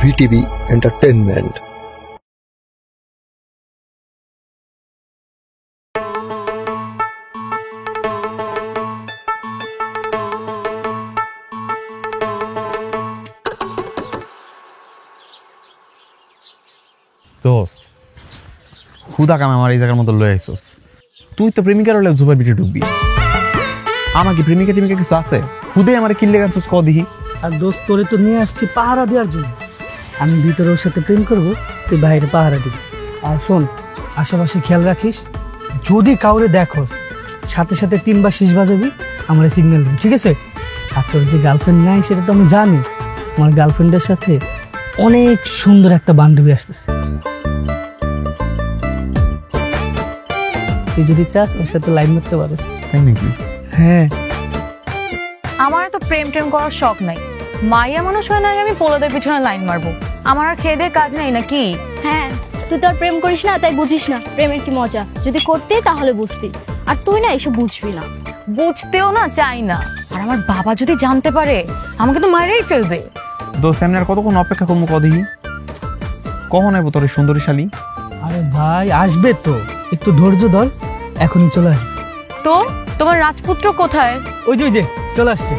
VTV entertainment. দোস্ত হুদা কাম আমার এই জায়গার মতো লয়ে আইছস। তুই তো প্রেমিকার হলে জুবার পিঠে ঢুকবি। আমার কি প্রেমিকা টেমিকা কিছু আছে? হুদে আমার কিল্লে গাছস ক দিহি। আর দোস্ত তোরে তো নিয়ে আসছি পাহারা দেওয়ার জন্য। আমি ভিতরে ওর সাথে প্রেম করবো, তুই বাইরে পাহারা দিবি। আর শোন, আশেপাশে খেয়াল রাখিস, যদি কাউরে দেখোস সাথে সাথে 3 বার শীষ বাজাবি, আমার সিগন্যাল দিবি, ঠিক আছে? আর তোর যে গার্লফ্রেন্ড নাই সেটা তো আমি জানি। আমার গার্লফ্রেন্ডের সাথে অনেক সুন্দর একটা বান্ধবী আসতেছে। তুই যদি চাস ওর সাথে লাইন মারতে পারিস। তাই নাকি? হ্যাঁ। আমার তো প্রেম টেম করার শখ নাই। মাইয়া মানুষ হয় না আমি পোলাদের পিছনে লাইন মারবো? আমার আর খেয়ে দিয়ে কাজ নেই নাকি? হ্যাঁ, তুই তো আর প্রেম করিস না, তাই বুঝিস না প্রেমের কি মজা। যদি করতে তাহলে বুঝতি, আর তুই না এসব বুঝবি না। বুঝতেও না চাই না। আর আমার বাবা যদি জানতে পারে আমাকে তো মারেই ফেলবে। দোস্ত এমনি আর কতক্ষণ অপেক্ষা করবো ক দিহি? কখন আইবো তোর সুন্দরী শালী? আরে ভাই আসবে তো, একটু ধৈর্য ধর, এখনই চলে আসবে। তো তোমার রাজপুত্র কোথায়? ওই যে চলে আসছে।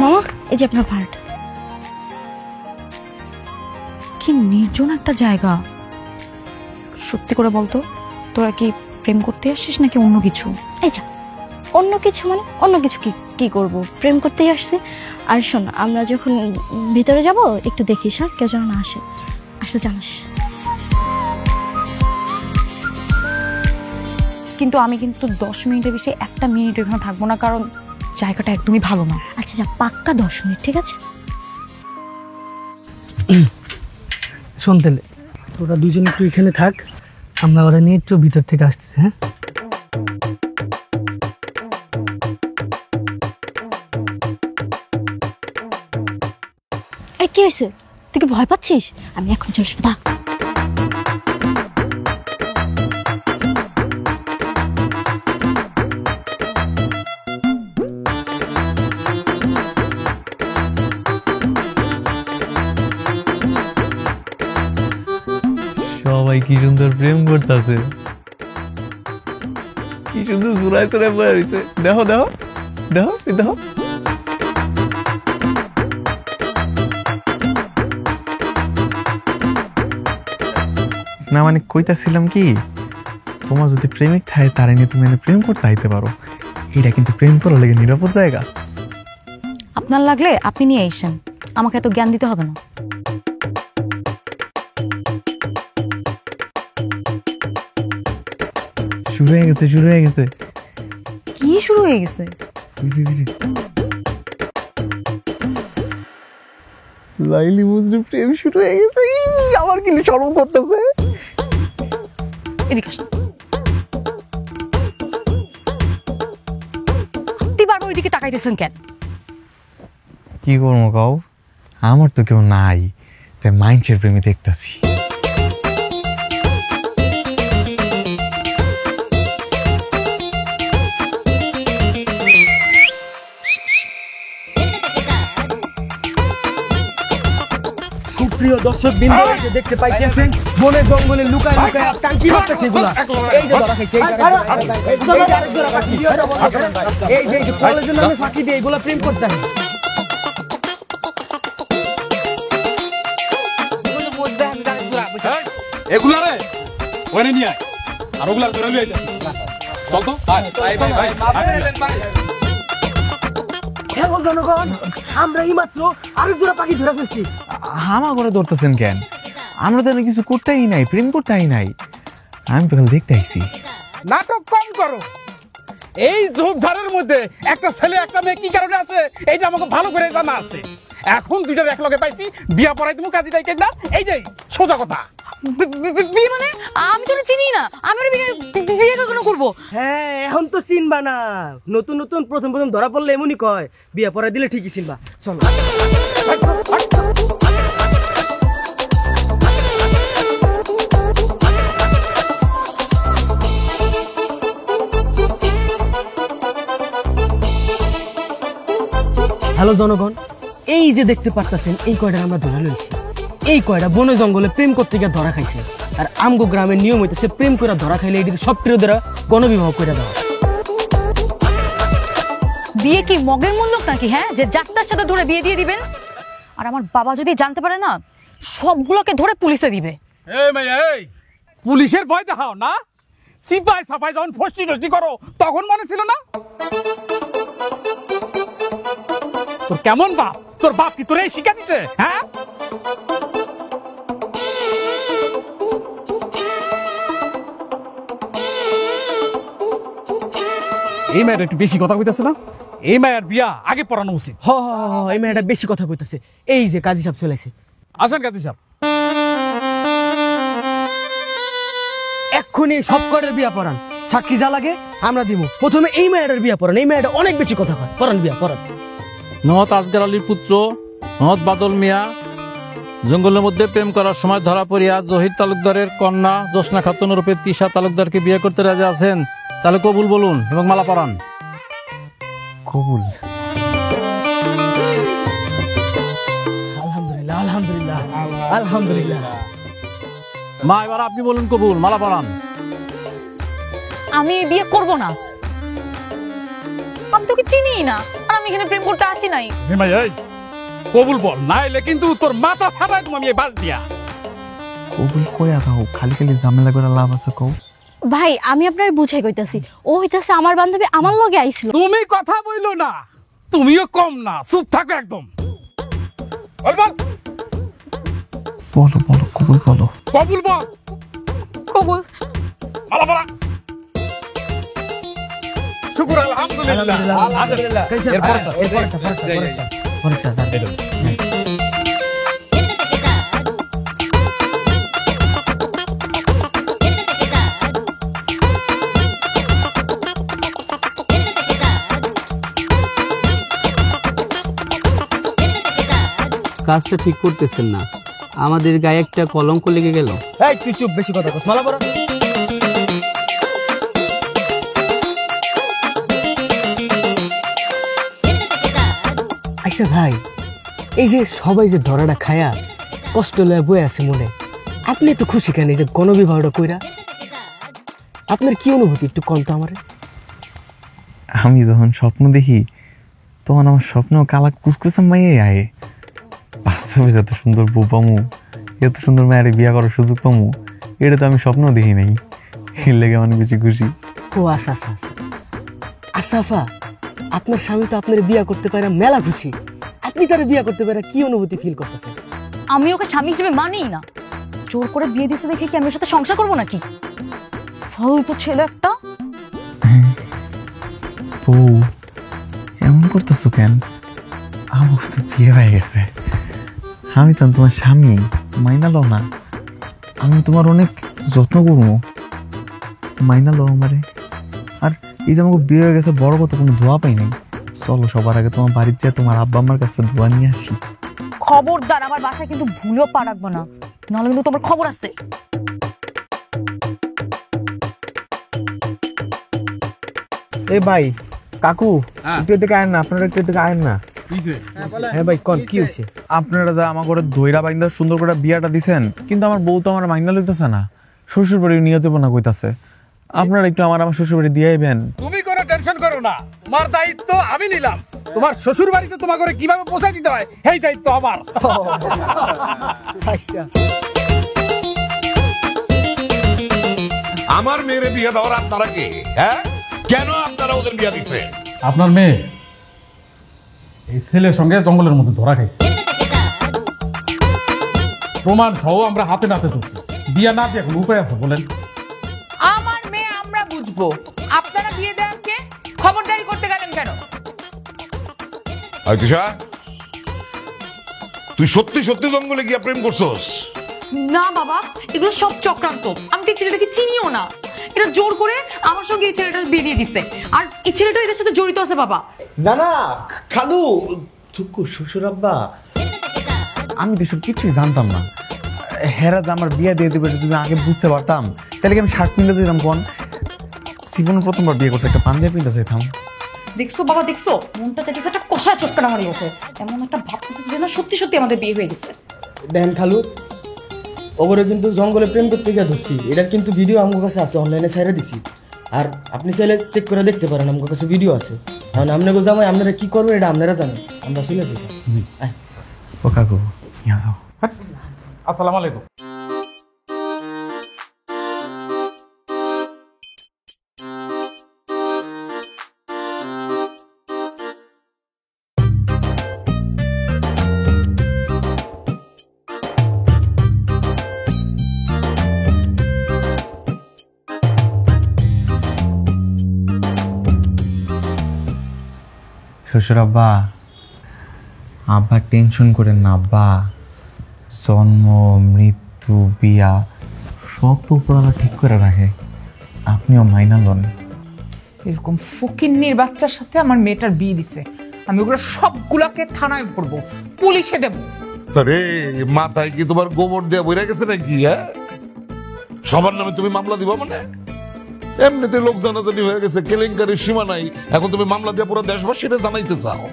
মামা, এই যে আপনার ভাড়াটা। কি নির্জন একটা জায়গা। সত্যি করে বলতো, তোরা কি প্রেম করতে আসছিস নাকি অন্য কিছু? এই যা, অন্য কিছু মানে অন্য কিছু কি করব? প্রেম করতেই আসছে। আর শোন, আমরা যখন ভিতরে যাব একটু দেখিস, হ্যাঁ, কেউ যেন না আসে। আসলে জানাস। কিন্তু আমি কিন্তু 10 মিনিটের বেশি 1 মিনিট এখানে থাকবো না, কারণ জায়গাটা একদমই ভালো না। আচ্ছা যা, পাক্কা 10 মিনিট, ঠিক আছে? শোন তাহলে, তোরা দুজন একটু এখানে থাক, আমরা ওরা নিয়ে একটু ভিতর থেকে আসতেছি। হ্যাঁ, আরে কি হয়েছে? তুই কি ভয় পাচ্ছিস? আমি এখন চলে আসবো। সবাই কি সুন্দর প্রেম করতেছে, কি সুন্দর জোড়ায় তোরায় বয়ে হয়েছে। দেখো দেখো দেখো দেখো। না মানে কইতাছিলাম কি, তোমার যদি প্রেমিক থাকে তারে নিয়ে তুমি প্রেম করতে আইতে পারো। এটা কিন্তু প্রেম করার লাগে নিরাপদ জায়গা। আপনার লাগলে আপনি নিয়ে আইসেন, আমাকে এত জ্ঞান দিতে হবে না। শুরু হয়ে গেছে, শুরু হয়ে গেছে। কি শুরু হয়ে গেছে? লাইলি মজনু প্রেম শুরু হয়ে গেছে। আমার কি শরম করতেছে। এদিকে আসেন। আপনি বারবার ওইদিকে তাকাইতেছেন কেন? কি করবো কাউ, আমার তো কেউ নাই, তাই মাইন্ডের প্রেমে দেখতেছি। সুপ্রিয় দর্শক বিন্দু, দেখতে পাইতেছেন বনে জঙ্গলে লুকায় লুকায় টাঙ্কি মারতেছে এগুলা। এই যে ধরা খাইছে, এই যে ফলের জন্য আমি ফাঁকি দিই, এগুলা প্রেম করতে হয়। এগুলা রে ওখানে নিয়ে আয়, আর ওগুলা ধরে নিয়ে আইতাছি। চল তো জনগণ, আমরা এই মাত্র আরেক জোড়া পাখি ধরে ফেলছি। হামা করে ধরতেছেন কেন? আমরা তো কিছু করতেই নাই, প্রেম করতেই নাই। আমি তো খালি দেখতে আইছি। নাটক কম করো। এই ঝোপঝাড়ের মধ্যে একটা ছেলে একটা মেয়ে কি কারণে আছে এইটা আমাকে ভালো করে জানা আছে। এখন দুইটার এক লগে পাইছি, বিয়া পড়াই তুমি কাজী ডাইকেন না, এইটাই সোজা কথা। বিয়ে মানে আমি তো চিনি না, আমি ওর বিয়ে কখনো করবো? হ্যাঁ এখন তো চিনবা না, নতুন নতুন প্রথম প্রথম ধরা পড়লে এমনই কয়, বিয়ে পড়া দিলে ঠিকই চিনবা। চলো হ্যালো জনগণ, এই যে দেখতে পারতেছেন এই কয়টা আমরা ধরা লইছি। এই কয়টা বনে জঙ্গলে প্রেম করতে গিয়ে ধরা খাইছে। আর আমগো গ্রামের নিয়ম হইতেছে প্রেম করে ধরা খাইলে এটিকে সব প্রিয়দেরা গণবিবাহ করে দেওয়া। বিয়ে কি মগের মূল্য নাকি? হ্যাঁ, যে যাত্রার সাথে ধরে বিয়ে দিয়ে দিবেন? আর আমার বাবা যদি জানতে পারে না, সবগুলোকে ধরে পুলিশে দিবে। এই মাইয়া, এই পুলিশের ভয় দেখাও না? সিপাই সাপাই যখন ফষ্টি নষ্টি করো তখন মনে ছিল না? তোর কেমন বাপ? তোর বাপ কি তোর এই শিক্ষা দিছে? হ্যাঁ, এই মেয়েটা একটু বেশি কথা কইতেছে না? এই মেয়ের বিয়া আগে পড়ানো উচিত। হ হ হ, এই মেয়েটা বেশি কথা কইতাছে। এই যে কাজী সাহেব চলে আসে। আসেন কাজী সাহেব। এক্ষুনি সব কয়টার বিয়া পড়ান, সাক্ষী যা লাগে আমরা দিব। প্রথমে এই মেয়েটার বিয়া পড়ান, এই মেয়েটা অনেক বেশি কথা কয়। পড়ান বিয়া পড়ান। নহত আজগার আলীর পুত্র নহত বাদল মিয়া জঙ্গলের মধ্যে প্রেম করার সময় ধরা পড়িয়া জহির তালুকদারের কন্যা জোসনা খাতুন রূপে তিশা তালুকদারকে বিয়ে করতে রাজি আছেন, তাহলে কবুল বলুন এবং মালা পরান। কবুল। আলহামদুলিল্লাহ আলহামদুলিল্লাহ আলহামদুলিল্লাহ। মা এবার আপনি বলুন কবুল, মালা পরান। আমি বিয়ে করব না, আমি তোকে চিনি না, আর আমি এখানে প্রেম করতে আসি নাই। এই মাইয়া, এই কবুল বল, নাইলে কিন্তু তোর মাথা ফাটাই তুমি আমি এই বাস দিয়া। কবুল কইয়া দাও, খালি খালি ঝামেলা করে লাভ আছে কও। ভাই আমি আপনার বুঝাই কইতাছি, ও হইতাছে আমার বান্ধবী, আমার লগে আইছিল। তুমি কথা বইলো না, তুমিও কম না, চুপ থাকো একদম। বল বল, বলো বলো কবুল বলো। কবুল বল। কবুল। মালা পরা। শুকর আলহামদুলিল্লাহ। আলহামদুলিল্লাহ। এরপরটা কাজটা ঠিক করতেছেন না, আমাদের গায়ে একটা কলঙ্ক লেগে গেল। এই তুই চুপ, বেশি কথা কস। মালা পরা। আচ্ছা ভাই, এই যে সবাই যে ধরাটা খায়া কষ্ট লয়ে বয়ে আছে মনে, আপনি তো খুশি কেন এই যে গণবিবাহটা কইরা? আপনার কি অনুভূতি একটু কম তো আমারে। আমি যখন স্বপ্ন দেখি তখন আমার স্বপ্ন কালা কুচকুচা মাইয়ে আয়ে, বাস্তবে যত সুন্দর বউ পামু, এত সুন্দর মায়ের বিয়া করার সুযোগ পামু, এটা তো আমি স্বপ্ন দেখি নাই। এর লেগে অনেক বেশি খুশি। ও আচ্ছা আচ্ছা আচ্ছা। আসাফা, আপনার স্বামী তো আপনার বিয়া করতে পারে মেলা খুশি, আপনি তার বিয়া করতে পারে কি অনুভূতি ফিল করতেছেন? আমি ওকে স্বামী হিসেবে মানিই না, জোর করে বিয়ে দিছে দেখে কি আমি ওর সাথে সংসার করবো নাকি? ফালতু ছেলে একটা। বউ এমন করতেছো কেন? আমার তো বিয়ে হয়ে গেছে, আমি তো তোমার স্বামী, মাইনা লও না। আমি তোমার অনেক যত্ন করবো, মাইনা লও আমারে। আর এই যে আমাকে বিয়ে হয়ে গেছে বড় কথা, কোনো ধোয়া পাই নাই। চলো সবার আগে তোমার বাড়ির যেয়ে তোমার আব্বা আমার কাছে ধোয়া নিয়ে আসি। খবরদার আমার বাসায় কিন্তু ভুলেও পা রাখবো না, নাহলে কিন্তু তোমার খবর আছে। এ ভাই কাকু, একটু এদিকে আয়েন না, আপনারা একটু এদিকে আয়েন না। হ্যাঁ ভাই কোন কি হইছে? আপনারা যা আমার ঘরে দইরা বাইন্দা সুন্দর করে বিয়াটা দিছেন, কিন্তু আমার বউ তো আমার মাইনা লইতেছে না, শ্বশুর বাড়ি নিয়ে যাবো না কইতাছে। আপনারা একটু আমার শ্বশুর বাড়ি দিয়ে আইবেন। তুমি কোনো টেনশন করো না, তোমার দায়িত্ব আমি নিলাম। তোমার শ্বশুর বাড়িতে তোমার ঘরে কিভাবে পৌঁছাই দিতে হয় এই দায়িত্ব আমার। আচ্ছা আমার মেয়ের বিয়ে দেওয়ার আপনারা কে? হ্যাঁ, কেন আপনারা ওদের বিয়ে দিচ্ছে? আপনার মেয়ে এই ছেলের সঙ্গে জঙ্গলের মধ্যে ধরা খাইছে, প্রমাণ সহ আমরা হাতে নাতে ধরছি। বিয়া না দিয়ে এখন উপায় আছে বলেন? আমার মেয়ে আমরা বুঝবো, আপনারা বিয়ে দেন কে? খবরদারি করতে গেলেন কেন? তুই সত্যি সত্যি জঙ্গলে গিয়া প্রেম করছস? না বাবা, এগুলো সব চক্রান্ত। আমি তো এই ছেলেটাকে চিনিও না। এটা জোর করে আমার সঙ্গে এই ছেলেটার বিয়ে দিয়ে দিচ্ছে, আর এই ছেলেটা এদের সাথে জড়িত আছে বাবা। না না খালু, শ্বশুর আব্বা, আমি তো সব কিছুই জানতাম না। হেরা যে আমার বিয়ে দিয়ে দেবে যদি আগে বুঝতে পারতাম তাহলে কি আমি শার্ট কিনতে যেতাম? কোন জীবনে প্রথমবার বিয়ে করছে, একটা পাঞ্জাবি কিনতে যেতাম। দেখছো বাবা, দেখছো মনটা চাইতেছে একটা কষা চটকানা আমার মুখে, এমন একটা ভাব করতেছে যেন সত্যি সত্যি আমাদের বিয়ে হয়ে গেছে। দেন খালু, ওগরে কিন্তু জঙ্গলে প্রেম করতে গিয়ে ধরছি। এটার কিন্তু ভিডিও আমার কাছে আছে, অনলাইনে ছেড়ে দিছি। আর আপনি চাইলে চেক করে দেখতে পারেন, আমার কাছে ভিডিও আছে। কারণ আপনাকে জামাই আপনারা কি করবেন এটা আপনারা জানেন। আমরা চলে যাই। ও কাকু, ইয়া দাও। আসসালামু আলাইকুম। শ্বশুর আব্বা, আব্বা টেনশন করেন না আব্বা। জন্ম, মৃত্যু, বিয়া সব তো উপরওয়ালা ঠিক করে রাখে, আপনিও মাইনা লন। এরকম ফকিন্নির বাচ্চার সাথে আমার মেয়েটার বিয়ে দিছে, আমি ওগুলো সবগুলাকে থানায় পড়বো, পুলিশে দেবো। আরে মাথায় কি তোমার গোবর দেয়া বইরা গেছে নাকি? হ্যাঁ, সবার নামে তুমি মামলা দিবা? মানে এমনিতে লোক জানাজানি হয়ে গেছে, কেলেঙ্কারির সীমা নাই, এখন তুমি মামলা দিয়ে পুরো দেশবাসীরা জানাইতে চাও?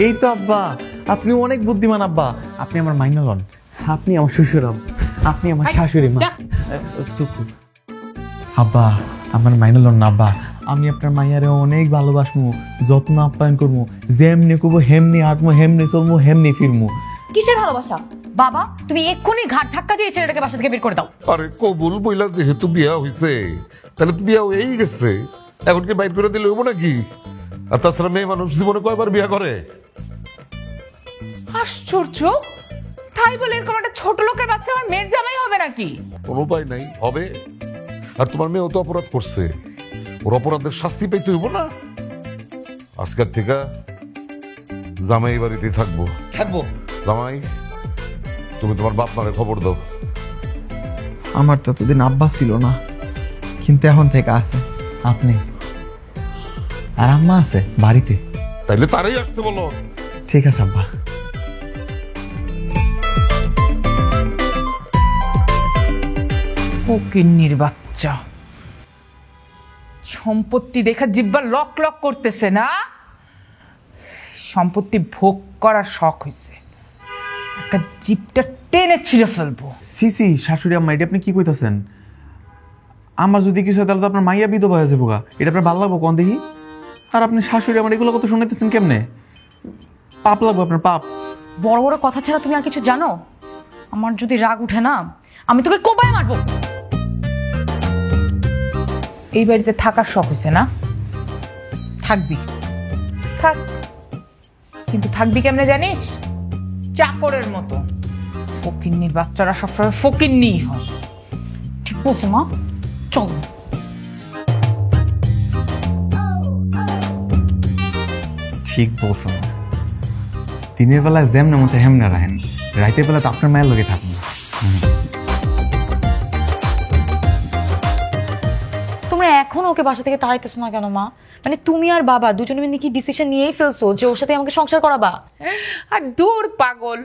এই তো আব্বা, আপনি অনেক বুদ্ধিমান আব্বা। আপনি আমার মাইনা লন, আপনি আমার শ্বশুর, আপনি আমার শাশুড়ি মা। চুপ আব্বা, আমার মাইনা লন না আব্বা। আমি আপনার মাইয়ারে অনেক ভালোবাসমু, যত্ন আপ্যায়ন করবো, যেমনি করবো হেমনি হাঁটবো, হেমনি চলবো, হেমনি ফিরবো। কিসের ভালোবাসা বাবা? তুমি এক্ষুনি ঘাট ধাক্কা দিয়ে ছেলেটাকে বাসা থেকে বের করে দাও। আরে কবুল বইলা যেহেতু বিয়া হইছে তাহলে তো বিয়া হয়েই গেছে, এখন কি বাইর করে দিলে হইব নাকি? আর তাছাড়া মেয়ে মানুষ জীবনে কয়বার বিয়া করে? আশ্চর্য, তাই বলে এরকম একটা ছোট লোকের বাচ্চা আমার মেয়ের জামাই হবে নাকি? কোনো উপায় নাই, হবে। আর তোমার মেয়েও তো অপরাধ করছে, ওর অপরাধের শাস্তি পেতে হইব না? আজকের থেকে জামাই বাড়িতেই থাকবো। জামাই, তুমি তোমার বাপ মারে খবর দাও। আমার তো এতদিন আব্বা ছিল না, কিন্তু এখন থেকে আছে আপনি, আর আম্মা আছে বাড়িতে। তাইলে তারাই আসতে বলো। ঠিক আছে আব্বা। ফকিন্নির বাচ্চা, সম্পত্তি দেখা জিব্বা লক লক করতেছে না? সম্পত্তি ভোগ করার শখ হয়েছে, একটা জিপটা টেনে ছিঁড়ে ফেলবো। সিসি শাশুড়ি আম্মা, এটা আপনি কি কইতাছেন? আমার যদি কিছু হয় তাহলে তো আপনার মাইয়া বিধবা হয়ে যাবো গা, এটা আপনার ভালো লাগবো কোন দেখি? আর আপনি শাশুড়ি আমার এগুলো কথা শুনাইতেছেন কেমনে? পাপ লাগবো আপনার, পাপ। বড় বড় কথা ছাড়া তুমি আর কিছু জানো? আমার যদি রাগ উঠে না, আমি তোকে কোপায় মারবো। এই বাড়িতে থাকার শখ হয়েছে না? থাকবি, থাক, কিন্তু থাকবি কেমনে জানিস? চাকরের মতো। ফকিন্নির বাচ্চারা সবসময় ফকিন্নি হয়। ঠিক বলছো মা, চলো। ঠিক বলছো, দিনের বেলায় যেমন মনে হেমনা রাখেন, রাতের বেলা তো আপনার মায়ের লগে থাকুন। তোমরা এখন ওকে বাসা থেকে তাড়াইতেছো না কেন মা? মানে তুমি আর বাবা দুজনে মিলে কি ডিসিশন নিয়েই ফেলছো যে ওর সাথে আমাকে সংসার করাবা? আর দূর পাগল,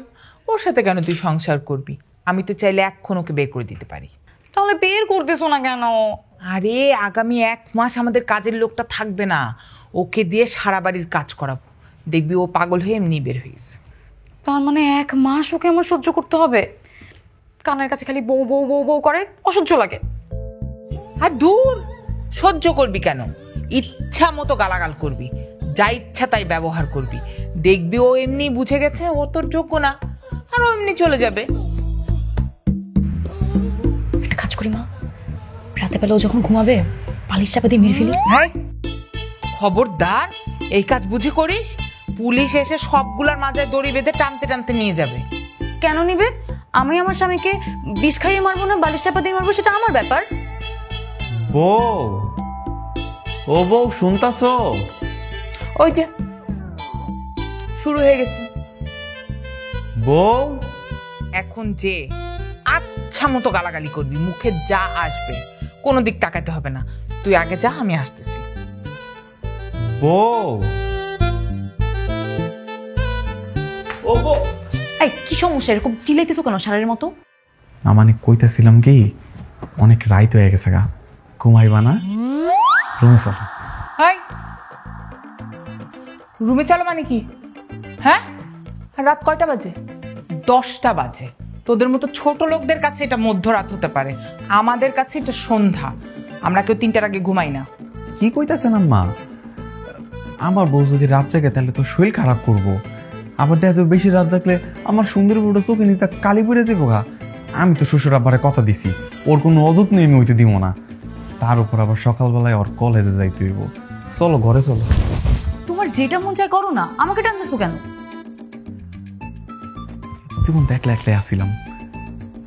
ওর সাথে কেন তুই সংসার করবি? আমি তো চাইলে এখন ওকে বের করে দিতে পারি। তাহলে বের করতেছো না কেন? আরে আগামী 1 মাস আমাদের কাজের লোকটা থাকবে না, ওকে দিয়ে সারা বাড়ির কাজ করাবো, দেখবি ও পাগল হয়ে এমনি বের হয়ে গেছে। তার মানে 1 মাস ওকে আমার সহ্য করতে হবে? কানের কাছে খালি বউ বউ বউ বউ করে, অসহ্য লাগে। আর দূর, সহ্য করবি কেন? ইচ্ছা মতো গালাগাল করবি, যা ইচ্ছা তাই ব্যবহার করবি, দেখবি ও এমনি বুঝে গেছে ও তোর যোগ্য না, আর ও এমনি চলে যাবে। একটা কাজ করি মা, রাতে বেলা ও যখন ঘুমাবে বালিশ চাপা দিয়ে মেরে ফেলি। হ্যাঁ, খবরদার এই কাজ বুঝে করিস, পুলিশ এসে সবগুলার মাথায় দড়ি বেঁধে টানতে টানতে নিয়ে যাবে। কেন নিবে? আমি আমার স্বামীকে বিষ খাইয়ে মারবো না বালিশ চাপা দিয়ে মারবো, সেটা আমার ব্যাপার। বউ, ও বউ শুনতাছো? ওই যে শুরু হয়ে গেছে। বউ, এখন যে আচ্ছা মতো গালাগালি করবি, মুখে যা আসবে, কোনো দিক তাকাতে হবে না। তুই আগে যা, আমি আসতেছি। বউ, ও বউ, এই কি সমস্যা, এরকম চিল্লাইতেছো কেন সারের মতো? মানে কইতেছিলাম কি, অনেক রাইত হয়ে গেছে গা, ঘুমাইবা না? রুমে চলো। হাই, রুমে চলো মানে কি? হ্যাঁ, রাত কয়টা বাজে? 10টা বাজে। তোদের মতো ছোট লোকদের কাছে এটা মধ্যরাত হতে পারে, আমাদের কাছে এটা সন্ধ্যা। আমরা কেউ 3টার আগে ঘুমাই না। কি কইতাছেন আম্মা? আমার বউ যদি রাত জাগে তাহলে তো শরীর খারাপ করবো। আবার দেখা যাবে বেশি রাত জাগলে আমার সুন্দর বউটা চোখে নিতে কালি পড়ে যাবো গা। আমি তো শ্বশুর আব্বারে কথা দিছি, ওর কোনো অযত্ন আমি হইতে দিব না। তার উপর আবার সকালবেলায় ওর কলেজে যাইতে হইব। চলো ঘরে চলো। তোমার যেটা মন চায় করো না, আমাকে টানতেছো কেন? জীবন তো একলা একলাই আসছিলাম,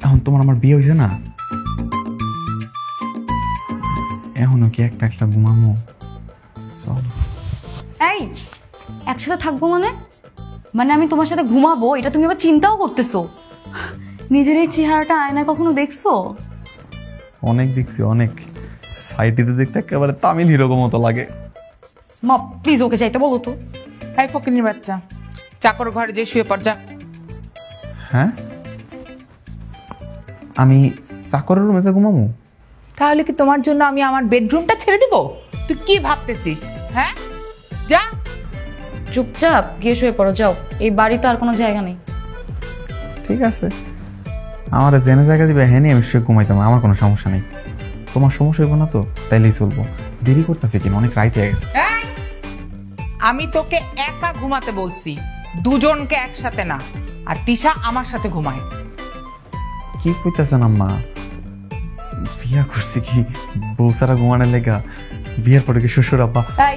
এখন তোমার আমার বিয়ে হয়েছে না, এখনো কি একটা একটা ঘুমামো? চলো। এই একসাথে থাকবো মানে আমি তোমার সাথে ঘুমাবো, এটা তুমি আবার চিন্তাও করতেছো? নিজের এই চেহারাটা আয়নায় কখনো দেখছো? অনেক দেখছি, অনেক। সাইটিতে দেখতে একেবারে তামিল হিরোর মতো লাগে। মা প্লিজ ওকে যাইতে বলো তো। এই ফকিনীর বাচ্চা, চাকর ঘরে যে শুয়ে পড় যা। হ্যাঁ, আমি চাকরের রুমে যা ঘুমামো? তাহলে কি তোমার জন্য আমি আমার বেডরুমটা ছেড়ে দিব? তুই কি ভাবতেছিস? হ্যাঁ, যা চুপচাপ গিয়ে শুয়ে পড়ো, যাও। এই বাড়িতে আর কোনো জায়গা নেই। ঠিক আছে, আমার জেনে জায়গা দিবে, হ্যাঁ আমি শুয়ে ঘুমাইতাম, আমার কোনো সমস্যা নেই। তোমার সমস্যা হইব না তো? তাইলেই চলবো। দেরি করতেছে কিনা, অনেক রাইট হয়ে গেছে। আমি তোকে একা ঘুমাতে বলছি, দুজনকে একসাথে না। আর তিশা আমার সাথে ঘুমায়। কি কইতাছেন আম্মা? বিয়া করছি কি বউ সারা ঘুমানোর লেগা? বিয়ের পরে কি শ্বশুর আব্বা? এই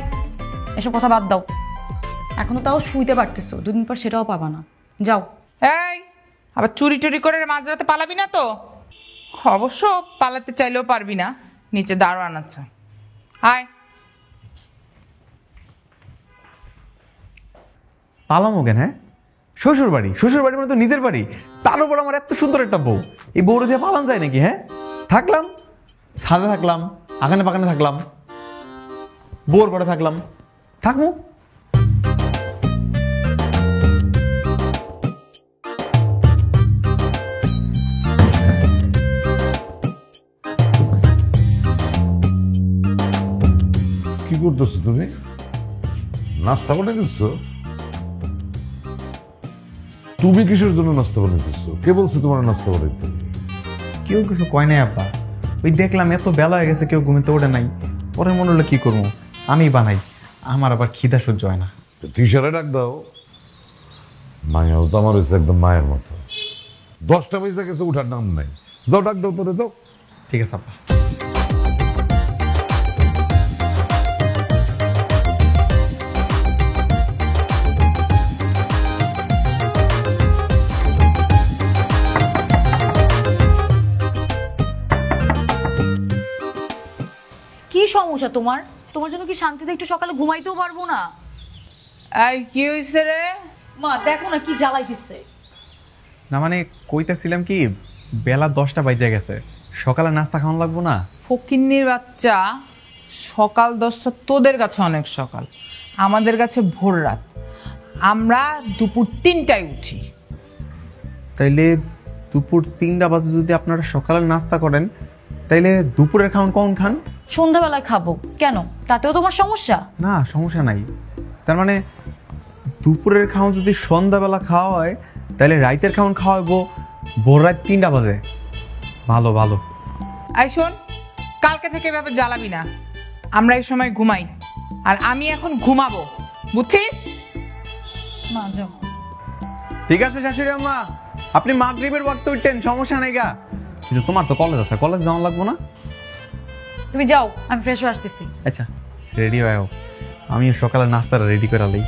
এসব কথা বাদ দাও, এখনো তাও শুইতে পারতেছো, দুদিন পর সেটাও পাবা না। যাও। এই আবার চুরি টুরি করে মাঝরাতে পালাবি না তো? অবশ্য পালাতে চাইলেও পারবি না, নিচে দারোয়ান আছে। আয়। পালামো কেন? হ্যাঁ, শ্বশুর বাড়ি, শ্বশুর বাড়ি মানে তো নিজের বাড়ি, তার উপর আমার এত সুন্দর একটা বউ। এই বউরে দিয়ে পালান যায় নাকি? হ্যাঁ, থাকলাম ছাদে, থাকলাম আগানে বাগানে, থাকলাম বউর ঘরে, থাকলাম, থাকবো। কি করতেছো তুমি? নাস্তা বানাইতেছ? তুমি কিসের জন্য নাস্তা বানাইতেছ? কে বলছো তোমার নাস্তা বানাইতে? কেউ কিছু কয় নাই আব্বা, ওই দেখলাম এত বেলা হয়ে গেছে, কেউ ঘুমিতে ওঠে নাই, পরে মনে হলো কি করবো, আমি বানাই। আমার আবার খিদা সহ্য হয় না। তিশারে ডাক দাও। মায়াও তো আমার হয়েছে একদম মায়ের মতো। 10টা বেজে গেছে, উঠার নাম নাই। যাও ডাক দাও, তোরে যাও। ঠিক আছে আব্বা। কি সমস্যা তোমার? তোমার জন্য কি শান্তিতে একটু সকালে ঘুমাইতেও পারবো না? এই কি হইছে রে? মা দেখো না কি জ্বালাইতেছে। না মানে কইতেছিলাম কি, বেলা 10টা বাজে গেছে, সকালে নাস্তা খাওয়ানো লাগবো না? ফকিন্নির বাচ্চা, সকাল 10টা তোদের কাছে অনেক সকাল, আমাদের কাছে ভোর রাত। আমরা দুপুর 3টায় উঠি। তাইলে দুপুর 3টা বাজে যদি আপনারা সকালে নাস্তা করেন, তাইলে দুপুরের খাওয়ান কখন খান? সন্ধ্যাবেলায় খাবো। কেন, তাতেও তোমার সমস্যা? না, সমস্যা নাই। তার মানে দুপুরের খাওয়ান যদি সন্ধ্যাবেলা খাওয়া হয়, তাহলে রাইতের খাওয়ান খাওয়াবো ভোর রাত 3টা বাজে। ভালো ভালো। আই শোন, কালকে থেকে এভাবে জ্বালাবি না। আমরা এই সময় ঘুমাই, আর আমি এখন ঘুমাবো, বুঝছিস? মা যাও। ঠিক আছে শাশুড়ি আম্মা, আপনি মাগরিবের ওয়াক্তে উঠতেন, সমস্যা নাই গা। কিন্তু তোমার তো কলেজ আছে, কলেজ যাওয়া লাগবো না? তুমি যাও, আমি ফ্রেশ হয়ে আসতেছি। আচ্ছা রেডি হয়ে আমি সকালে নাস্তাটা রেডি করে লই।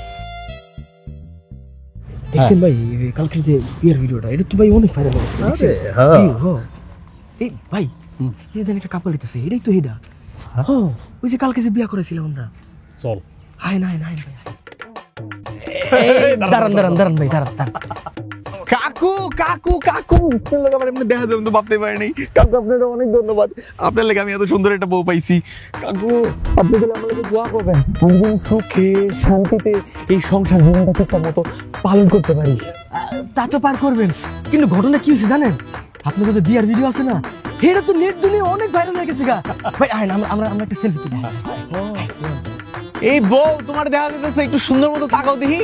দেখছেন ভাই কালকে যে বিয়ের ভিডিওটা, এটা তো ভাই অনেক ভাইরাল হয়েছে। আরে হ্যাঁ, এই ভাই এই দেন একটা কাপড় লিতেছে, এটাই তো এটা। হ্যাঁ, ওই যে কালকে যে বিয়ে করেছিলাম আমরা। চল। হাই না, দাঁড়ান ভাই, দাঁড়ান। কাক কাকু কাকু কাকু আমার এমনি দেখা যাবে তো ভাবতে পারি নাই। কাকু আপনার অনেক ধন্যবাদ, আপনার লেগে আমি এত সুন্দর একটা বউ পাইছি। কাকু আপনি গেলে আমার লেগে দোয়া করবেন, আমি সুখে শান্তিতে এই সংসার জীবনটা ঠিকঠাক মতো পালন করতে পারি। তা তো পার করবেন, কিন্তু ঘটনা কি হয়েছে জানেন? আপনার যে বিয়ার ভিডিও আছে না, এটা তো নেট দুনিয়া অনেক ভাইরাল হয়ে গেছে গা। ভাই আয় না, আমরা একটা সেলফি তুলি। এই বউ তোমার দেখা যাচ্ছে একটু সুন্দর মতো তাকাও দেখি।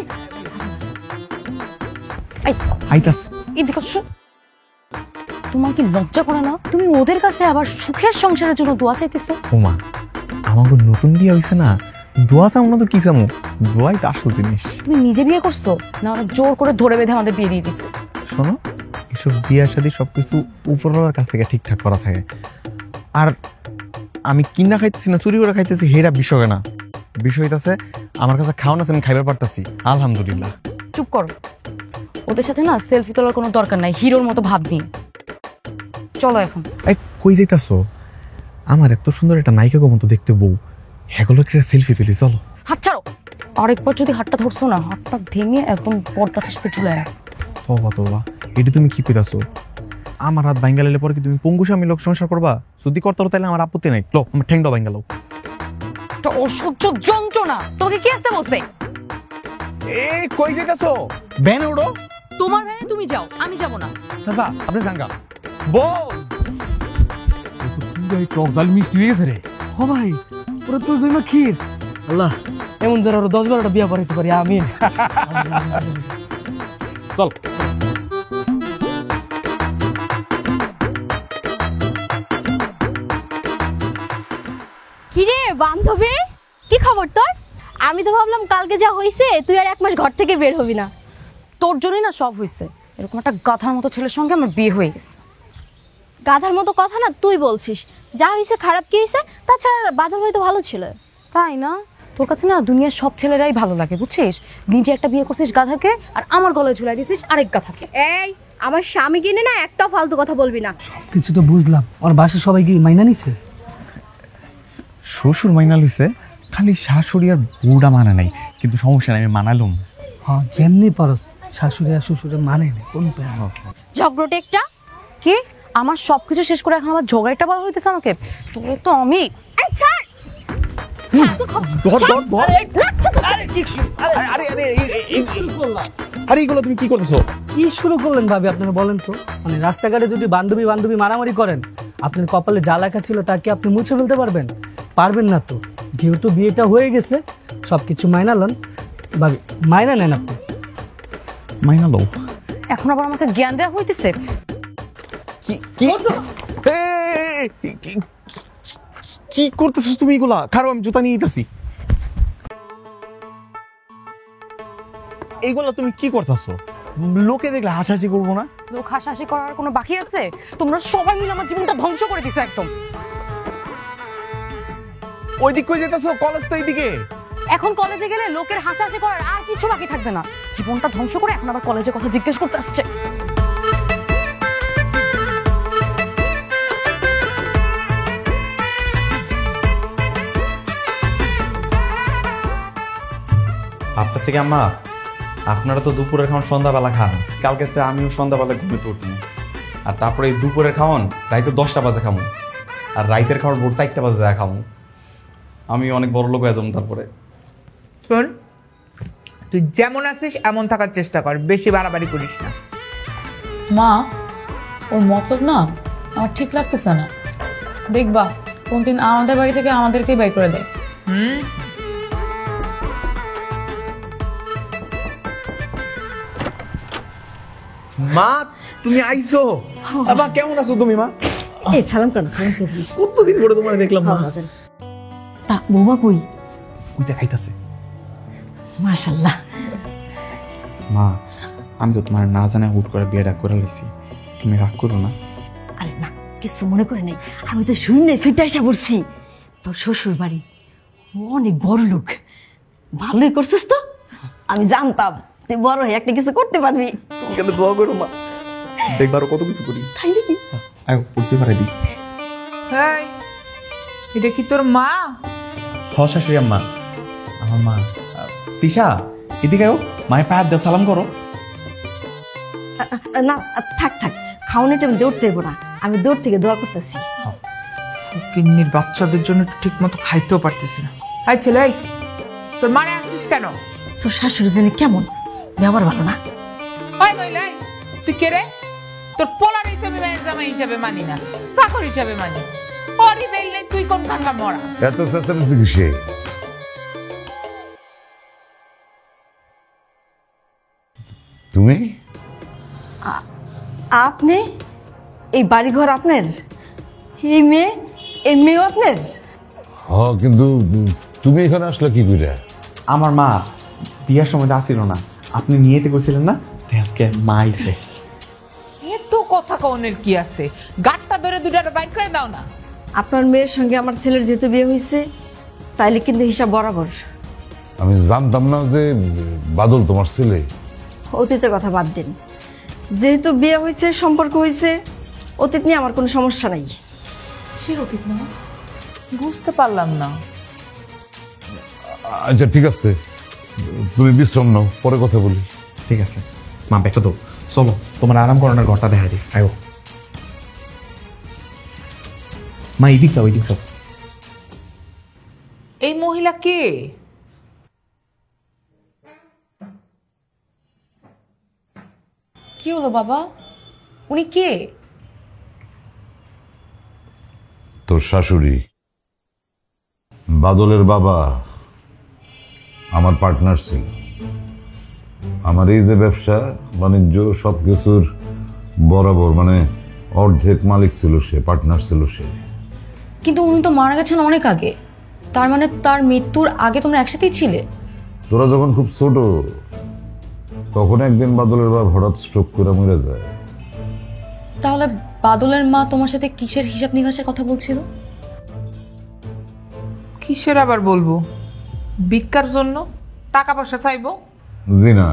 তোমার কি লজ্জা করে না? তুমি ওদের কাছে আবার সুখের সংসারের জন্য দোয়া চাইতেছো? ওমা আমাকে নতুন বিয়ে হইছে না, দোয়া চাও না তো কি চামু, দোয়াই তো আসল জিনিস। তুমি নিজে বিয়ে করছো না ওরা জোর করে ধরে বেঁধে আমাদের বিয়ে দিয়ে দিছে? শোনো, এসব বিয়ের সাথে সবকিছু উপরওয়ালার কাছ থেকে ঠিকঠাক করা থাকে। আর আমি কিনা খাইতেছি না চুরি করে খাইতেছি হেরা বিষয় না, বিষয় আছে আমার কাছে খাওয়ান আছে, আমি খাইবার পারতাছি আলহামদুলিল্লাহ। চুপ করো, ওদের সাথে না সেলফি তোলার কোনো দরকার নাই, হিরোর মতো ভাব নিয়ে চলো এখন। এই কই যাইতাছো? আমার এত সুন্দর একটা নায়িকা মতো দেখতে বউ, হ্যাগুলোকে সেলফি তুলি, চলো। হাত ছাড়ো, আরেকবার যদি হাতটা ধরছো না, হাতটা ভেঙে একদম বটগাছের সাথে ঝুলে রাখ। তোবা তোবা, এটা তুমি কি কইতাছো? আমার হাত ভাঙ্গা লাইলে পরে কি তুমি পঙ্গু স্বামী লোক সংসার করবা? যদি করতে তাহলে আমার আপত্তি নাই, লো আমার ঠ্যাংটা ভাঙ্গা লাও। এটা অসহ্য যন্ত্রণা, তোমাকে কি আসতে বলছে? এ কই যাইতাছো? ভ্যানে উঠো। তোমার ভ্যানে তুমি যাও, আমি যাব না। চাচা আপনি জাঙ্গা বউ টক জাল মিষ্টি হয়ে গেছে রে। ও ভাই, ওরা তো জমা ক্ষীর। আল্লাহ এমন যারা 10-12টা বিয়া পড়াইতে পারি, আমিন। চল। কিরে বান্ধবী, কি খবর তোর? আমি তো ভাবলাম কালকে যা হইছে তুই আর 1 মাস ঘর থেকে বের হবি না। তোর জন্যই না সব হয়েছে, এরকম একটা গাধার মতো ছেলের সঙ্গে আমার বিয়ে হয়ে গেছে। গাধার মতো কথা না তুই বলছিস, যা হইছে খারাপ কি হইছে, তাছাড়া বান্ধব হয়তো ভালো ছিল। তাই না? তোর কাছে না দুনিয়ার সব ছেলেরাই ভালো লাগে, বুঝছিস? নিজে একটা বিয়ে করছিস গাধাকে, আর আমার গলায় ঝুলাই দিছিস আরেক গাধাকে। এই আমার স্বামী কিনে না একটা ফালতু কথা বলবি না। কিছু তো বুঝলাম, ওর বাসা সবাই কি মাইনা নিছে? শ্বশুর মাইনা লইছে, খালি শাশুড়ি আর বউটা মানে নাই, কিন্তু সমস্যা নাই, আমি মানালুম। হ্যাঁ যেমনি পারস, শাশুড়ি আর শ্বশুরে মানে না, কোন ঝগড়টে একটা। কি আমার সবকিছু শেষ করে এখন আবার ঝগড়াটা বলা হইতেছে আমাকে? তোরে তো আমি আরে এগুলো তুমি কি করতেছো? কি শুরু করলেন ভাবি আপনারা বলেন তো? মানে রাস্তাঘাটে যদি বান্ধবী মারামারি করেন, আপনার কপালে যা লেখা ছিল তা কি আপনি মুছে ফেলতে পারবেন? পারবেন না তো। যেহেতু বিয়েটা হয়ে গেছে, সবকিছু মাইনা লন ভাবি, মাইনা নেন আপনি। মাইনা লও। এখন আবার আমাকে জ্ঞান দেওয়া হইতেছে? কি করতেছো তুমি এগুলা? কারো আমি জুতা নিয়ে যেতেছি। এইগুলা তুমি কি করতেছো? লোকে দেখলে হাসাহাসি করবো না? লোক হাসাহাসি করার কোনো বাকি আছে? তোমরা সবাই মিলে আমার জীবনটা ধ্বংস করে দিছো একদম। ওই দিক কই যেতেছো? কলেজ তো এইদিকে। এখন কলেজে গেলে লোকের হাসাহাসি করার আর কিছু বাকি থাকবে না। জীবনটা ধ্বংস করে এখন আবার কলেজের কথা জিজ্ঞেস করতে আসছে। ভাবতেছি কি আম্মা, আপনারা তো দুপুরের খাওয়ান সন্ধ্যাবেলা খান, কালকে আমিও সন্ধ্যাবেলা ঘুমিতে উঠি, আর তারপরে এই দুপুরের খাওয়ান রাইতে 10টা বাজে খামো, আর রাইতের খাওয়ার ভোর 4টা বাজে খামো। আমি অনেক বড় লোক হয়ে যাবো তারপরে। শোন, তুই যেমন আছিস এমন থাকার চেষ্টা কর, বেশি বাড়াবাড়ি করিস না। মা, ওর মতলব না আমার ঠিক লাগতেছে না। দেখবা কোনদিন আমাদের বাড়ি থেকে আমাদেরকেই বাই করে দেয়। মা তুমি আইছো? বাবা কেমন আছো তুমি? মা এই সালাম করো, সালাম করো। কতদিন পরে তোমার দেখলাম মা। তা বৌমা কই? ওই যে খাইতাছে। মাশাআল্লাহ। মা আমি তো তোমার না জানা হুট করে বিয়েটা করে লইছি, তুমি রাগ করো না। আরে না, কিছু মনে করে নাই, আমি তো শুনি নাই, সুইটা এসে পড়ছি। তোর শ্বশুর বাড়ি অনেক বড় লোক, ভালোই করছিস তো। আমি জানতাম তুই বড় হয়ে একটা কিছু করতে পারবি। তুমি কেন দোয়া করো মা, দেখবার কত কিছু করি। তাই নাকি? আয় পড়ছি পারে দি। হ্যাঁ, এটা কি তোর মা? হ শাশুড়ি আম্মা, আমার মা। তিশা এদিকে আও, মায়ের পায়ের দিয়ে সালাম করো। না থাক থাক, খাওয়ানোর টাইম দৌড়তে দেবো না, আমি দৌড় থেকে দোয়া করতেছি। কিন্নির বাচ্চাদের জন্য একটু ঠিক মতো খাইতেও পারতেছি না। আই ছেলে, তোর মারে আসছিস কেন? তোর শাশুড়ি জানি কেমন, ব্যবহার ভালো না। ওই মহিলা, তুই কে রে? তোর পোলারই তো আমি মায়ের জামাই হিসাবে মানি না, চাকর হিসাবে মানি। ওরই বেললে তুই কোন খানকা মরা? এত চেঁচামেচি কিসে? তুমি আপনি এই বাড়িঘর আপনার, এই মেয়েও আপনার? হ্যাঁ, কিন্তু তুমি এখানে আসলে কি করে? আমার মা বিয়ার সময় আসছিল না, আপনি নিয়েতে কইছিলেন না, তাই আজকে মা আইছে। এত কথা কওনের কি আছে? গাটটা ধরে দুটার বাইক করে দাও না। আপনার মেয়ের সঙ্গে আমার ছেলের যেহেতু বিয়ে হয়েছে, তাইলে কিন্তু হিসাব বরাবর। আমি জানতাম না যে বাদল তোমার ছেলে। অতীতের কথা বাদ দিন, যেহেতু বিয়ে হয়েছে, সম্পর্ক হয়েছে, অতীত নিয়ে আমার কোনো সমস্যা নাই। কিসের অতীত না বুঝতে পারলাম না। আচ্ছা ঠিক আছে, তুমি বিশ্রাম নাও, পরে কথা বলি। ঠিক আছে মা, ব্যাগটা দাও, চলো তোমার আরাম করানোর ঘরটা দেখা দিই। আয়ো মা, এদিক যাও, এদিক যাও। এই মহিলা কে? কি হলো বাবা, উনি কে? তোর শাশুড়ি, বাদলের বাবা আমার পার্টনার ছিল। আমার এই যে ব্যবসা বাণিজ্য সবকিছুর বরাবর মানে অর্ধেক মালিক ছিল সে, পার্টনার ছিল সে। কিন্তু উনি তো মারা গেছেন অনেক আগে, তার মানে তার মৃত্যুর আগে তোমরা একসাথেই ছিলে? তোরা যখন খুব ছোট তখন একদিন বাদলের বাবা হঠাৎ স্ট্রোক করে মরে যায়। তাহলে বাদলের মা তোমার সাথে কিসের হিসাব নিকাশের কথা বলছিল? কিসের আবার বলবো? ভিক্ষার জন্য টাকা পয়সা চাইবো? জি না,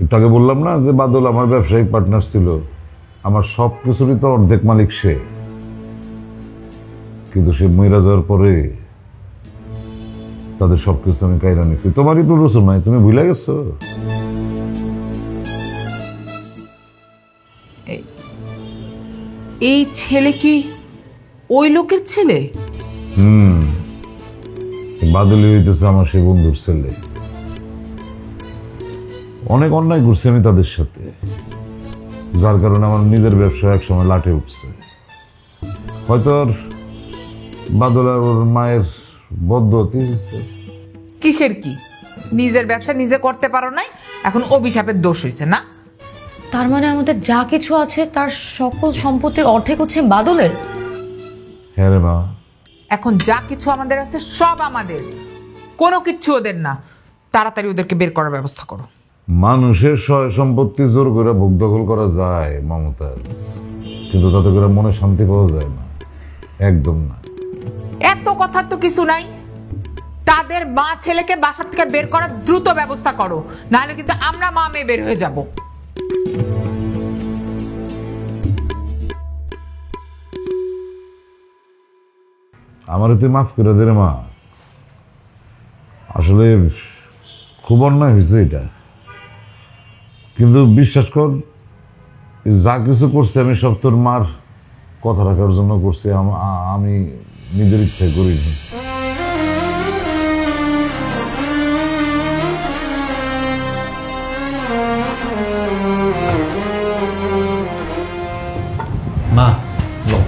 একটু আগে বললাম না যে বাদল আমার ব্যবসায়িক পার্টনার ছিল, আমার সব কিছুরই তো অর্ধেক মালিক সে। কিন্তু সে মরে যাওয়ার পরে তাদের সবকিছু আমি কাইরা নিছি। তোমারই তো রসুন নাই, তুমি ভুলে গেছো? এই ছেলে কি ওই লোকের ছেলে? বাদলি হইতেছে আমার সেই বন্ধুর ছেলে। অনেক অন্যায় করছি আমি তাদের সাথে, যার কারণে আমার নিজের ব্যবসা একসময় লাটে উঠছে। হয়তো আর বাদল আর ওর মায়ের বদ্ধতি হয়েছে। কিসের কি? নিজের ব্যবসা নিজে করতে পারো নাই, এখন অভিশাপের দোষ হয়েছে না? তার মানে আমাদের যা কিছু আছে তার সকল সম্পত্তির অর্ধেক হচ্ছে বাদলের? হ্যাঁ রে মা, এখন যা কিছু আমাদের আছে সব আমাদের, কোনো কিচ্ছু ওদের না। তাড়াতাড়ি ওদেরকে বের করার ব্যবস্থা করো। মানুষের সয় সম্পত্তি জোর করে ভোগ দখল করা যায় মমতাজ, কিন্তু তাতে করে মনে শান্তি পাওয়া যায় না, একদম না। এত কথার তো কিছু নাই। তাদের মা ছেলেকে বাসা থেকে বের করার দ্রুত ব্যবস্থা করো, নাহলে কিন্তু আমরা মা মেয়ে বের হয়ে যাব। আমার তুই মাফ করে দে রে মা, আসলে খুব অন্যায় হয়েছে এটা। কিন্তু বিশ্বাস কর, যা কিছু করছি আমি সব তোর মার কথা রাখার জন্য করছি, আমি নিজের ইচ্ছায় করিনি। মা লো,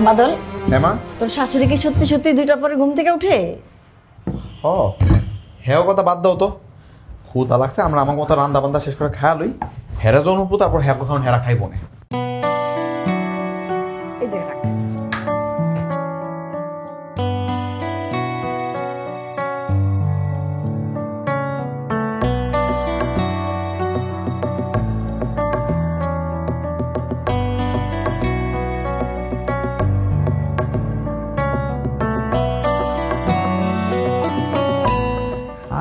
বাদল, হ্যাঁ মা। তোর শাশুড়ি কি সত্যি সত্যি 2টার পরে ঘুম থেকে উঠে? হ্যাঁ কথা বাদ দাও তো, হুতা লাগছে, আমরা আমার মতো রান্না বান্দা শেষ করে খায়া লই, হেরা জন উঠবো, তারপর হ্যাঁ খাওয়ান হেরা খাইব না। এই যে রাখ।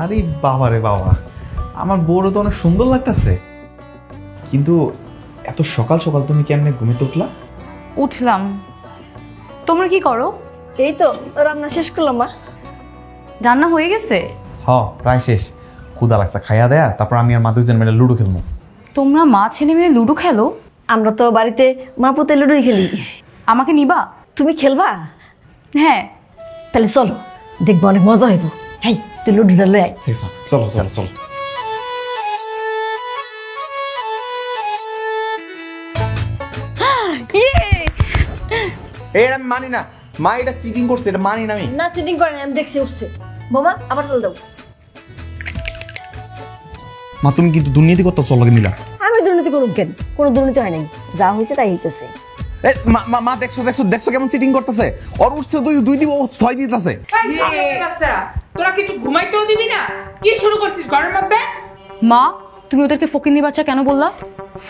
আরে বাবা রে বাবা, আমার বউরও তো অনেক সুন্দর লাগতেছে, কিন্তু এত সকাল সকাল তুমি কেমনে ঘুমিতে উঠলা? উঠলাম। তোমরা কি করো? এই তো রান্না শেষ করলাম মা। রান্না হয়ে গেছে? হ প্রায় শেষ, ক্ষুদা লাগছে, খাইয়া দেয়া তারপর আমি আর মা দুজন মিলে লুডো খেলবো। তোমরা মা ছেলে মিলে লুডো খেলো? আমরা তো বাড়িতে মা পুতে লুডোই খেলি। আমাকে নিবা? তুমি খেলবা? হ্যাঁ। তাহলে চলো, দেখবো অনেক মজা হইব। হ্যাঁ, তুই লুডোটা লয়ে আয়। চলো চলো চলো। এটা আমি মানি না, মা এটা চিটিং করছে, এটা মানি না আমি। না চিটিং করে না, আমি দেখছি উঠছে। বোমা আবার চল দাও। মা তুমি কিন্তু দুর্নীতি করতে চলো মিলা। আমি দুর্নীতি করুম কেন? কোনো দুর্নীতি হয় নাই, যা হয়েছে তাই হইতেছে। মা দেখছো দেখছো দেখছো কেমন চিটিং করতেছে? ওর উঠছে দুই দিব, 6 দিতেছে। বাচ্চা তোরা কি একটু ঘুমাইতেও দিবি না? কি শুরু করছিস ঘরের মধ্যে? মা তুমি ওদেরকে ফকিন্নির বাচ্চা কেন বললা?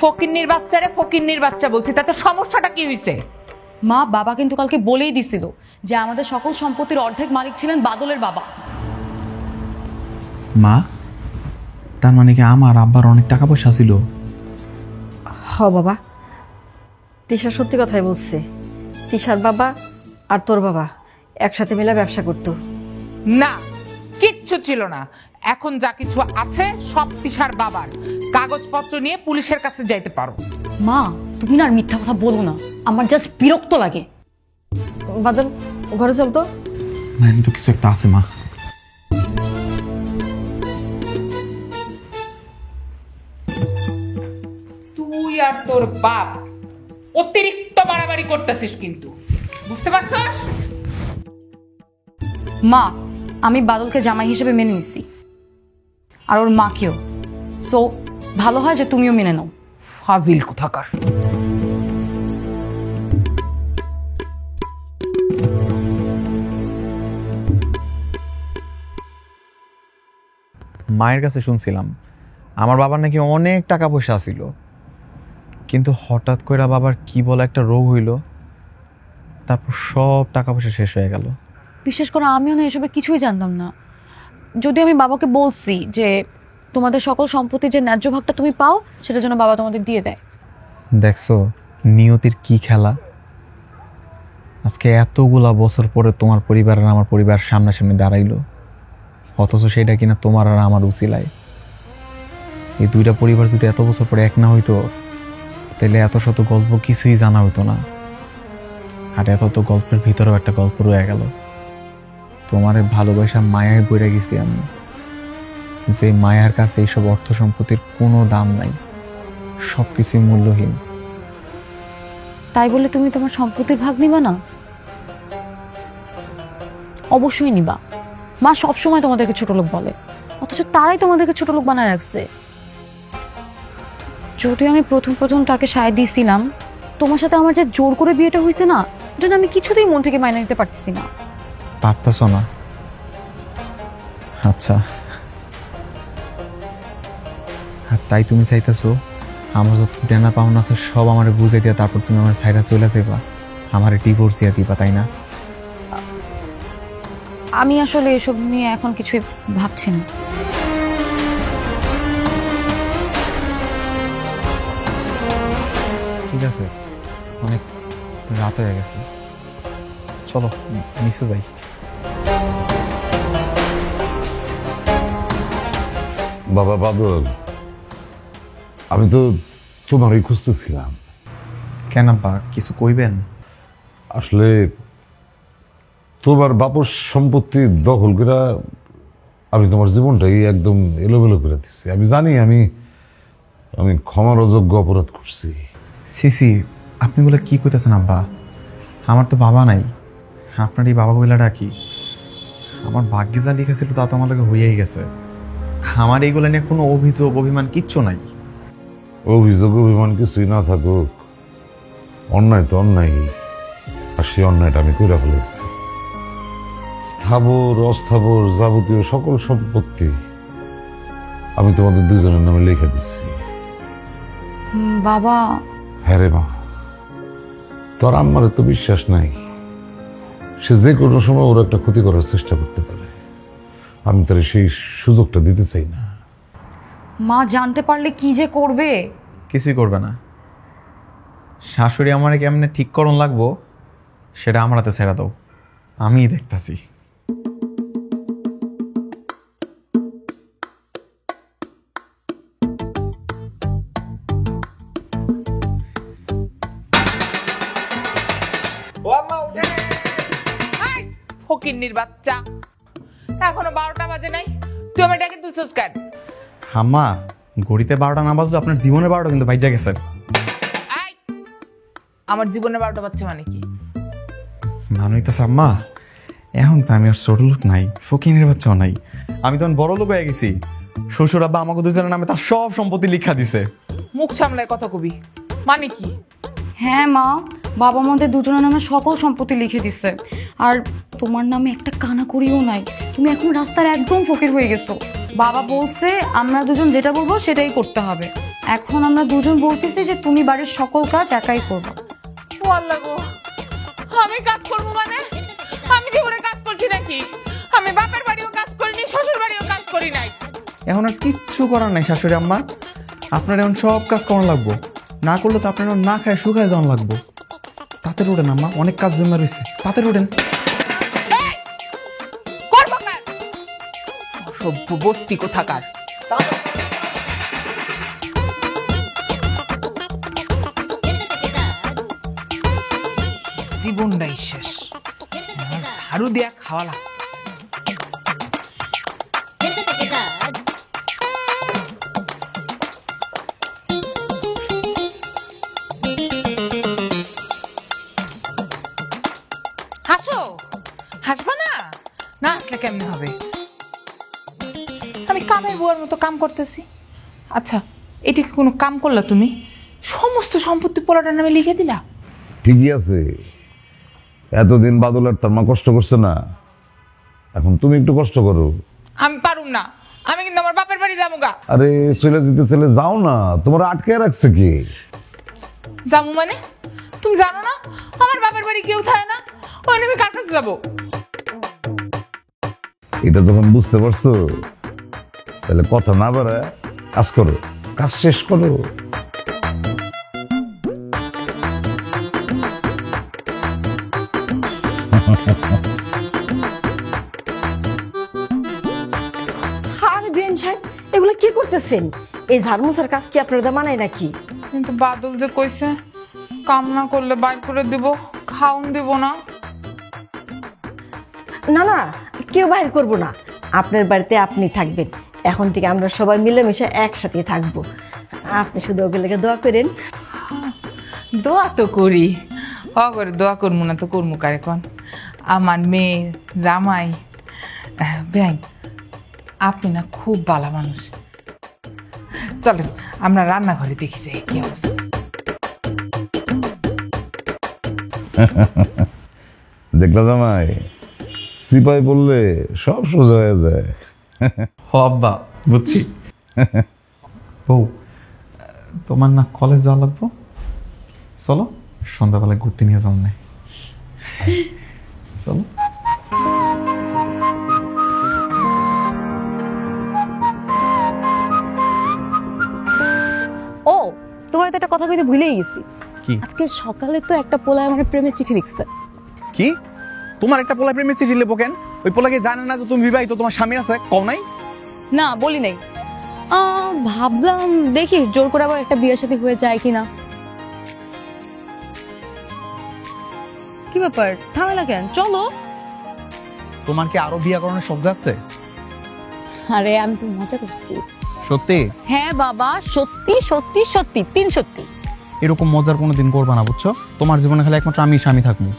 ফকিন্নির বাচ্চারে ফকিন্নির বাচ্চা বলছি, তাতে সমস্যাটা কি হইছে? মা বাবা কিন্তু কালকে বলেই দিছিল যে আমাদের সকল সম্পত্তির অর্ধেক মালিক ছিলেন বাদলের বাবা। মা তার মানে কি আমার আব্বার অনেক টাকা পয়সা ছিল? হ বাবা, তিশা সত্যি কথাই বলছে। তিশার বাবা আর তোর বাবা একসাথে মিলে ব্যবসা করতো। না, কিচ্ছু ছিল না। এখন যা কিছু আছে সব তিশার বাবার। কাগজপত্র নিয়ে পুলিশের কাছে যাইতে পারো। মা তুমি না আর মিথ্যা কথা বলো না, আমার জাস্ট বিরক্ত লাগে। বাদল ঘরে চল তো। না তো কিছু একটা আছে মা। তুই আর তোর বাপ অতিরিক্ত বাড়াবাড়ি করতেছিস কিন্তু, বুঝতে পারছস? মা আমি বাদলকে জামাই হিসেবে মেনে নিছি, আর ওর মাকেও। সো ভালো হয় যে তুমিও মেনে নাও। ফাজিল কোথাকার। মায়ের কাছে শুনছিলাম আমার বাবার নাকি অনেক টাকা পয়সা ছিল, কিন্তু হঠাৎ করে বাবার কি বলে একটা রোগ হইল, তারপর সব টাকা পয়সা শেষ হয়ে গেল। বিশেষ করে আমিও না এসবের কিছুই জানতাম না। যদি আমি বাবাকে বলছি যে তোমাদের সকল সম্পত্তি যে ন্যায্য ভাগটা তুমি পাও সেটা যেন বাবা তোমাদের দিয়ে দেয়। দেখছো নিয়তির কি খেলা। আজকে এতগুলা বছর পরে তোমার পরিবার আর আমার পরিবার সামনাসামনি দাঁড়াইলো, অথচ সেটা কিনা তোমার আর আমার উচিলায়। এই দুইটা পরিবার যদি এত বছর পরে এক না হইতো তাহলে এত শত গল্প কিছুই জানা হইতো না। আর এত তো গল্পের ভিতরেও একটা গল্প রয়ে গেল। তোমার ভালোবাসা মায়ায় বইরা গেছি আমি, যে মায়ার কাছে এইসব অর্থ সম্পত্তির কোনো দাম নাই, সবকিছুই মূল্যহীন। তাই বলে তুমি তোমার সম্পত্তির ভাগ নিবা না? অবশ্যই নিবা। মা সবসময় তোমাদেরকে ছোট লোক বলে, অথচ তারাই তোমাদেরকে ছোট লোক বানায় রাখছে। যদিও আমি প্রথম তাকে সায় দিয়েছিলাম, তোমার সাথে আমার যে জোর করে বিয়েটা হয়েছে না, এটা আমি কিছুতেই মন থেকে মাইনে নিতে পারতেছি না। পারতেছ না? আচ্ছা, আর তাই তুমি চাইতেছো আমার যত দেনা পাওনা আছে সব আমার বুঝে দিয়া তারপর তুমি আমার সাইডা চলে যাবা, আমার ডিভোর্স দিয়ে দিবা, তাই না? আমি আসলে এসব নিয়ে এখন কিছুই ভাবছি না। ঠিক আছে, অনেক রাত হয়ে গেছে, চলো নিচে যাই। বাবা বাদল, আমি তো তোমারই খুঁজতেছিলাম। কেন বা কিছু কইবেন? আসলে তোমার বাপর সম্পত্তি দখল করে আমি তোমার জীবনটাই একদম এলোমেলো করে দিচ্ছি। আমি জানি আমি আমি ক্ষমার অযোগ্য অপরাধ করছি। সিসি আপনি বলে কি কইতেছেন আব্বা? আমার তো বাবা নাই, আপনার এই বাবা বলে ডাকি। আমার ভাগ্যে যা লিখেছিল তা তো আমার লাগে হইয়াই গেছে। আমার এইগুলো নিয়ে কোনো অভিযোগ অভিমান কিচ্ছু নাই। অভিযোগ অভিমান কিছুই না থাকুক, অন্যায় তো অন্যায়, আর সেই অন্যায়টা আমি কইরা ফেলেছি। স্থাবর অস্থাবর যাবতীয় সকল সম্পত্তি আমি তোমাদের দুজনের নামে লিখে দিচ্ছি। বাবা। হ্যাঁ রে মা, তোর আম্মার তো বিশ্বাস নাই, সে যে কোনো সময় ওর একটা ক্ষতি করার চেষ্টা করতে পারে। আমি তার সেই সুযোগটা দিতে চাই না। মা জানতে পারলে কি যে করবে। কিছুই করবে না। শাশুড়ি আমারে কেমনে ঠিক করণ লাগবো সেটা আমার হাতে ছেড়ে দাও, আমিই দেখতেছি। ফকিন্নির বাচ্চা, এখনো 12টা বাজে নাই, তুই আমার ডাকে তুলছিস কেন? আম্মা ঘড়িতে 12টা না বাজলো আপনার জীবনের 12টা কিন্তু বাইজা গেছে। আমার জীবনে 12টা বাজছে মানে কি? মানে হইতেছে আম্মা এখন তো আমি আর ছোট লোক নাই, ফকিনের বাচ্চাও নাই, আমি তখন বড় লোক হয়ে গেছি। শ্বশুর আব্বা আমাকে দুজনের নামে তার সব সম্পত্তি লিখা দিছে। মুখ সামলায় কথা কবি, মানে কি? হ্যাঁ মা, বাবা আমাদের দুজনের নামে সকল সম্পত্তি লিখে দিছে, আর তোমার নামে একটা কানাকড়িও নাই। তুমি এখন রাস্তার একদম ফকির হয়ে গেছো। বাবা বলছে আমরা দুজন যেটা বলবো সেটাই করতে হবে। এখন আমরা দুজন বলতেছি যে তুমি বাড়ির সকল কাজ একাই করবে। ও আল্লাহ গো, আমি কাজ করবো মানে? আমি জীবনে কাজ করছি নাকি? আমি বাপের বাড়িও কাজ করিনি, শ্বশুর বাড়িও কাজ করি নাই। এখন আর কিচ্ছু করার নাই শাশুড়ি আম্মা, আপনার এখন সব কাজ করা লাগবো, না করলে তো আপনার না খায় শুকায় যাওয়া লাগবো। তাতে উঠেন আম্মা, অনেক কাজ জমা রয়েছে, তাতে উঠেন। অসভ্য বস্তি কোথাকার। জীবনটাই শেষ, ঝাড়ু দিয়া খাওয়া লাগতেছে। হাসো, হাসবা না? না আসলে কেমনে হবে? আমি কামের বুয়ার মতো কাম করতেছি। আচ্ছা, এটা কি কোনো কাম করলা তুমি? সমস্ত সম্পত্তি পোলাটার নামে লিখে দিলা? ঠিকই আছে, এতদিন বাদল আর তার মা কষ্ট করছে না, এখন তুমি একটু কষ্ট করো। আমি পারুম না, আমি কিন্তু আমার বাপের বাড়ি যাবো গা। আরে চলে যেতে চলে যাও না, তোমার আটকে রাখছে কি? যাবো মানে? তুমি জানো না আমার বাপের বাড়ি কেউ থাকে না, ওই আমি কার কাছে যাবো? এটা যখন বুঝতে পারছো তাহলে কথা না বাড়ায় কাজ করো, কাজ শেষ করো। আরে বেন সাহেব, এগুলো কি করতেছেন? এই ঝাড়ু মোছার কাজ কি আপনারা মানায় নাকি? কিন্তু বাদল যে কইছে কাম না করলে বাইর করে দিব, খাওন দিব না। না না, কেউ বাইর করবো না, আপনার বাড়িতে আপনি থাকবেন। এখন থেকে আমরা সবাই মিলেমিশে একসাথে থাকবো। আপনি শুধু ওগুলোকে দোয়া করেন। দোয়া তো করি, করে দোয়া করবো না তো করবো কারে কন? আমার মেয়ে জামাই ব্যাং, আপনি না খুব ভালো মানুষ। চলেন আমরা রান্নাঘরে দেখি যাই কি অবস্থা। দেখলা জামাই, সিপাই বললে সব সোজা হয়ে যায়। আব্বা বুঝছি। বউ, তোমার না কলেজ যাওয়া লাগবো, চলো সন্ধ্যাবেলায় ঘুরতে নিয়ে যাও না, চলো। ও, তোমার তো একটা কথা কইতে ভুলেই গেছি। কি? আজকে সকালে তো একটা পোলায় আমার প্রেমের চিঠি লিখছে। কি? তোমার একটা পোলা প্রেমের চিঠি লিখবো কেন? ওই পোলাকে জানে না যে তুমি বিবাহিত, তোমার স্বামী আছে, কও নাই? না, বলি নাই। ভাবলাম দেখি জোর করে আবার একটা বিয়ের সাথে হয়ে যায় কিনা। কি ব্যাপার, থামেলা কেন? চলো। তোমার কি আরো বিয়ে করানোর শব্দ আছে? আরে আমি তো মজা করছি। সত্যি? হ্যাঁ বাবা, সত্যি সত্যি সত্যি, 3 সত্যি। এরকম মজার কোনো দিন করবা না, বুঝছো? তোমার জীবনে খালি একমাত্র আমি স্বামী থাকবো।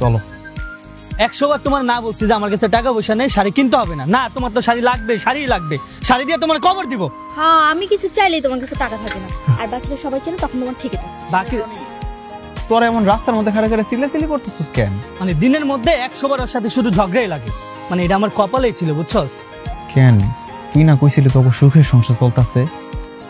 চলো। 100 বার তোমার না বলছি যে আমার কাছে টাকা পয়সা নেই, শাড়ি কিনতে হবে না। না, তোমার তো শাড়ি লাগবে, শাড়ি লাগবে, শাড়ি দিয়ে তোমার কবর দিব। হ্যাঁ, আমি কিছু চাইলেই তোমার কাছে টাকা থাকে না, আর বাকিরা সবাই চেনে, তখন তোমার ঠিক আছে। বাকি তোরা এমন রাস্তার মধ্যে খাড়া করে চিল্লাচিল্লি করতেছিস কেন? মানে দিনের মধ্যে 100 বার ওর সাথে শুধু ঝগড়াই লাগে। মানে এটা আমার কপালেই ছিল, বুঝছস? কেন তুই না কইছিলি তোকে সুখের সংসার চলতেছে?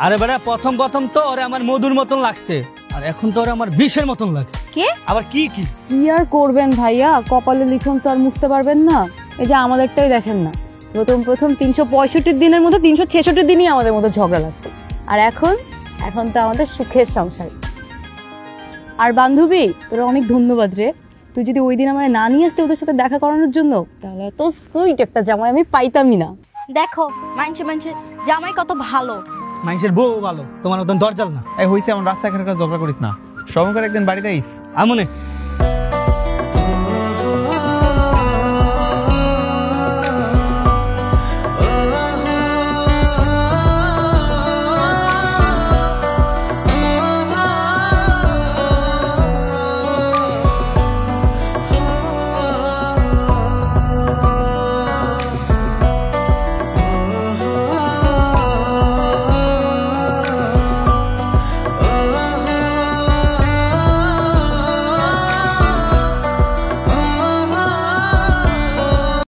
আরে বেটা, প্রথম তো ওরে আমার মধুর মতন লাগছে, আর এখন তো ওরে আমার বিষের মতন লাগে। কে? আবার কি কি কি আর করবেন ভাইয়া, কপালে লিখন তো আর মুছতে পারবেন না। এই যে আমাদেরটাই দেখেন না, প্রথম 365 দিনের মধ্যে 366 দিনই আমাদের মধ্যে ঝগড়া লাগতো, আর এখন তো আমাদের সুখের সংসার। আর বান্ধবী, তোরা অনেক ধন্যবাদ রে, তুই যদি ওই দিন আমার না নিয়ে আসতে ওদের সাথে দেখা করানোর জন্য, তাহলে এত সুইট একটা জামাই আমি পাইতামই না। দেখো মানুষের জামাই কত ভালো, মানুষের বউ ভালো, তোমার মতন দরজাল না। এই হইছে, এমন রাস্তায় খাড়া করে ঝগড়া করিস না, সময় করে একদিন বাড়িতে আইস। আমনে